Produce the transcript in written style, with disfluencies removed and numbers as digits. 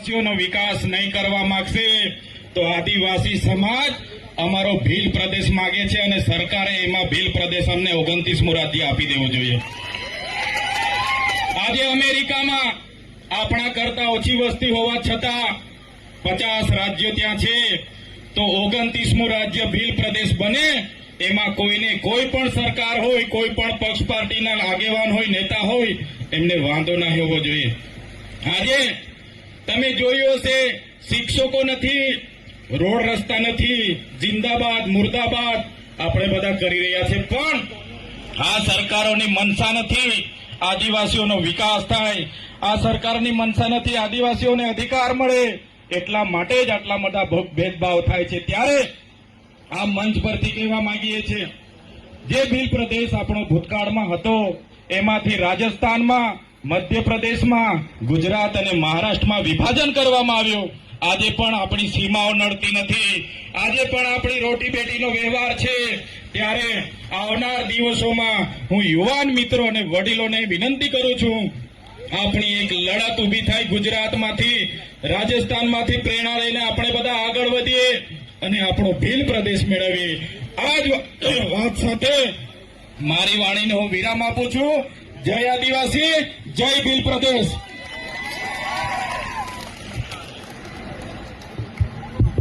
આદિવાસીઓનો વિકાસ નહીં કરવા માંગશે તો આદિવાસી સમાજ અમારો ભીલ પ્રદેશ માંગે છે અને સરકારે એમાં ભીલ પ્રદેશ અમને 29મું રાજ્ય આપી દેવું જોઈએ. આજે અમેરિકામાં આપણા કરતા ઓછી વસ્તી હોવા છતાં 50 રાજ્યો ત્યાં છે, તો 29મું રાજ્ય ભીલ પ્રદેશ બને એમાં કોઈને કોઈ પણ સરકાર હોય, કોઈ પણ પક્ષ પાર્ટીના આગેવાન હોય, નેતા હોય, એમને વાંધો ના હોવો જોઈએ. આજે તમે જોયું હશે, શિક્ષકો નથી, રોડ રસ્તા નથી, જિંદાબાદ મુર્દાબાદ આપણે બધા કરી રહ્યા છે, પણ આ સરકારોની મનસા નથી આદિવાસીઓનો વિકાસ થાય, આ સરકારની મનસા નથી આદિવાસીઓને અધિકાર મળે, એટલા માટે જ આટલા બધા ભેદભાવ થાય છે. ત્યારે આ મંચ પરથી કહેવા માંગીએ છીએ, જે ભીલ પ્રદેશ આપણો ભૂતકાળમાં હતો એમાંથી રાજસ્થાનમાં, મધ્યપ્રદેશમાં, ગુજરાત અને મહારાષ્ટ્રમાં વિભાજન કરવામાં આવ્યું. આજે પણ આપણી સીમાઓ નડતી નથી, આજે પણ આપણી રોટી બેટીનો વ્યવહાર છે. ત્યારે આવનાર દિવસોમાં હું યુવાન મિત્રો અને વડીલોને વિનંતી કરું છું, આપણી એક લડત ઊભી થાય, ગુજરાતમાંથી, રાજસ્થાનમાંથી પ્રેરણા લઈને આપણે બધા આગળ વધીએ અને આપણો ભીલ પ્રદેશ મેળવીએ. આ જ વાત સાથે મારી વાણીને હું વિરામ આપું છું. જય આદિવાસી, જય ભીલ પ્રદેશ.